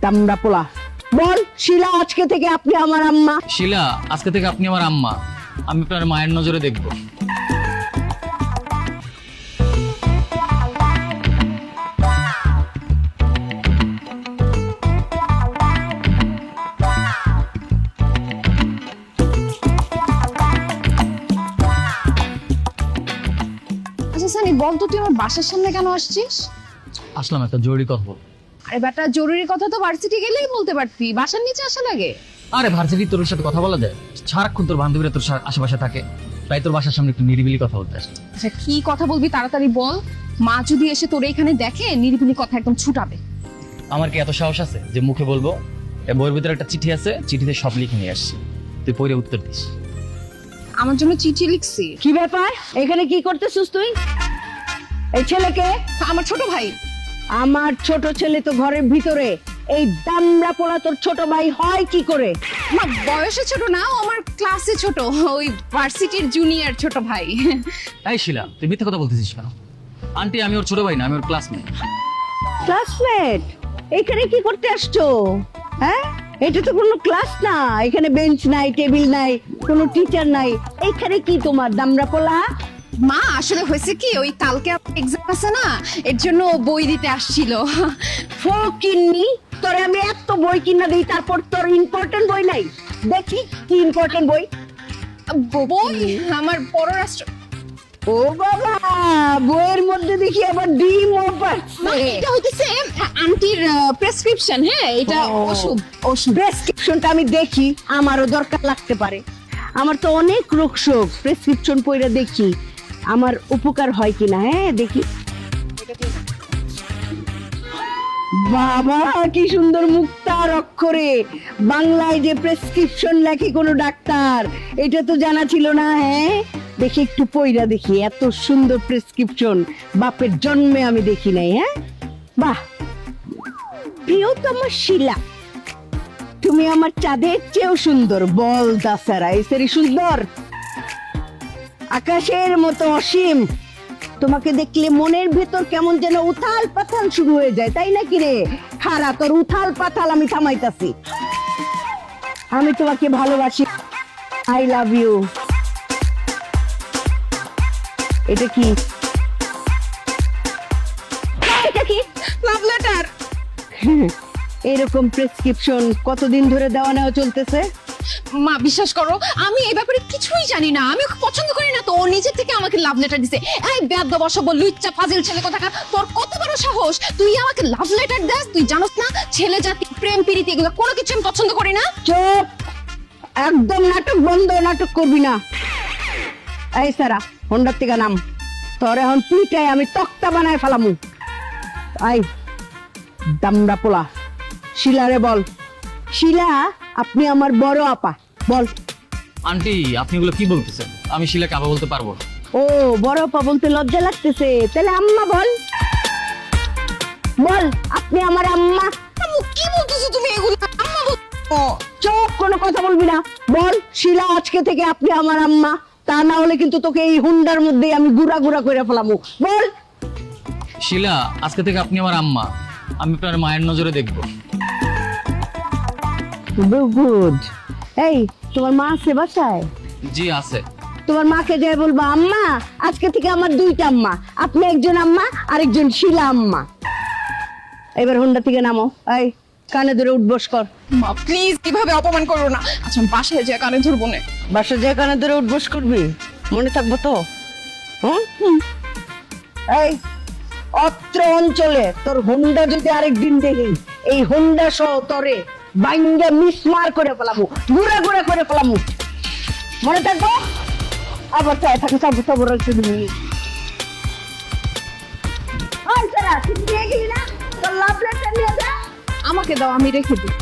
দামড়া পোলা, বল শিলা আজকে থেকে আপনি আমার আম্মা। শিলা, আজকে থেকে আপনি আমার আম্মা। আমি আপনার মায়ের নজরে দেখব। আচ্ছা সানি, বল তো তুই আমার বাসার সামনে কেন আসছিস? আসলাম একটা জরুরি কথা বল। আরে বেটা, জরুরি কথা তো ভার্সিটি গেলেই বলতে পারতি, বাসার নিচে আসা লাগে? আরে ভার্সিটি তোর সাথে কথা বলা যায়? সারাক্ষণ তোর বান্ধবীরা তোর আশেপাশে থাকে, তাই তোর বাসার সামনে একটু নিরিবিলি কথা বলতে আসি। আচ্ছা কি কথা বলবি তাড়াতাড়ি বল, মা যদি এসে তোর এখানে দেখে নিরিবিলি কথা একদম ছুটাবে। আমার কি এত সাহস আছে যে মুখে বলবো? এই বইয়ের ভিতরে একটা চিঠি আছে, চিঠিতে সব লিখে নিয়ে আসছি, তুই পড়ে উত্তর দিস। আমার জন্য চিঠি লিখছি? কি ব্যাপার, এখানে কি করতেছিস তুই? এই ছেলেকে? আমার ছোট ভাই। আমার ছোট ছেলে তো ঘরের ভিতরে, এই দামড়া পোলা তোর ছোট ভাই হয় কি করে? মা বয়সে ছোট না, ও আমার ক্লাসে ছোট, ওই ভার্সিটির জুনিয়র ছোট ভাই। এই শিলা, তুই মিথ্যা কথা বলতেছিস কেন? আন্টি, আমি ওর ছোট ভাই না, আমি ওর ক্লাসমেট। ক্লাসমেট? এখানে কি করতে আসছো? হ্যাঁ, এটা তো কোনো ক্লাস না, এখানে বেঞ্চ নাই, টেবিল নাই, কোনো টিচার নাই, এখানে কি তোমার দামড়া পোলা? মা আসলে হয়েছে কি, ওই কালকে এক্সাম আছে না, এর জন্য ও বই দিতে আসছিল। ফকিন্নি, তোরে আমি এত বই কিনা দিই, তারপর তোর ইম্পর্টেন্ট বই নাই? দেখি কি ইম্পর্টেন্ট বই। বই আমার পররাষ্ট্র। ও বাবা, বইয়ের মধ্যে দেখি আবার ডিম ও মা, পাচ্ছে। এটা হইতেছে আন্টির প্রেসক্রিপশন। হ্যাঁ, এটা ওষুধ। প্রেসক্রিপশনটা আমি দেখি, আমারও দরকার লাগতে পারে। আমার তো অনেক রোগ শোক, প্রেসক্রিপশন পড়ে দেখি আমার উপকার হয় কিনা। হ্যাঁ দেখি। বাবা কি সুন্দর মুক্তার অক্ষরে বাংলায় যে প্রেসক্রিপশন লেখে কোনো ডাক্তার, এটা তো জানা ছিল না। হ্যাঁ দেখি, একটু পইরা দেখি, এত সুন্দর প্রেসক্রিপশন বাপের জন্মে আমি দেখি নাই। হ্যাঁ বাহ, প্রিয়তম শিলা, তুমি আমার চাঁদের চেয়েও সুন্দর। বল দাসারা এসেরই সুন্দর, আকাশের মতো অসীম। তোমাকে দেখলে মনের ভেতর কেমন যেন উথাল পাথাল শুরু হয়ে যায়, তাই নাকি রে? খারা তোর উথাল পাথাল আমি থামাইতাছি। আমি তোমাকে ভালোবাসি, আই লাভ ইউ। এটা কি? এটা কি? Love letter. এরকম প্রেসক্রিপশন কতদিন ধরে দেওয়া নেওয়া চলতেছে? মা বিশ্বাস করো, আমি এই ব্যাপারে কিছুই জানি না, আমি ওকে পছন্দ করি না, তো ও নিজে থেকে আমাকে লাভ লেটার দিছে। এই বেয়াদব অসভ্য লুচ্চা ফাজিল ছেলে কোথাকার, তোর কত বড় সাহস, তুই আমাকে লাভ লেটার দাস? তুই জানোস না ছেলে জাতি, প্রেম প্রীতি এগুলো কোনো কিছু আমি পছন্দ করি না। চুপ, একদম নাটক বন্ধ, নাটক করবি না। এই সারা, হোন্ডার থেকে নাম, তোর এখন পিটাই আমি তক্তা বানায় ফেলামু। আই দামড়া পোলা, শিলারে বল, শিলা আপনি আমার বড় আপা। বল। আন্টি, আপনি এগুলো কি বলতেছেন? আমি শিলাকে আবার বলতে পারবো না। ও বড় আপা বলতে লজ্জা লাগতেছে, তাহলে আম্মা বল। বল আপনি আমার আম্মা। আম্মু কি বলতেছো তুমি এগুলো? আম্মা বলছো? চুপ, কোনো কথা বলবি না। বল শিলা আজকে থেকে আপনি আমার আম্মা, তা না হলে কিন্তু তোকে এই হুন্ডার মধ্যে আমি গুড়া গুড়া করে ফেলামু। বল। শিলা, আজকে থেকে আপনি আমার আম্মা। আমি আপনার মায়ের নজরে দেখব। গুড। এই তোমার মা আছে বাসায়? জি আছে। তোমার মাকে যাই বলবা, আম্মা আজকে থেকে আমার দুইটা আম্মা, আপনি একজন আম্মা আরেকজন শিলা আম্মা। এবার হুন্ডা থেকে নামো, এই কানে ধরে উঠবস কর। মা প্লিজ কিভাবে অপমান করো না। আচ্ছা আমি বাসায় যে কানে ধরবো না। বাসা যে কানে ধরে উঠবস করবি, মনে থাকবো তো? এই অত্র অঞ্চলে তোর হুন্ডা যদি আরেকদিন দেখি, এই হুন্ডা সহ তোরে বাইঙ্গা মিসমার করে ফেলামু, গুড়া গুড়া করে ফেলামু, মনে থাকবো? আবার চাই থাকে সব সব রাখতে দিবি। ওই সারা, তুই নিয়ে গেলি না তোর লাভ লেটার নিয়ে যা। আমাকে দাও, আমি রেখে দিই।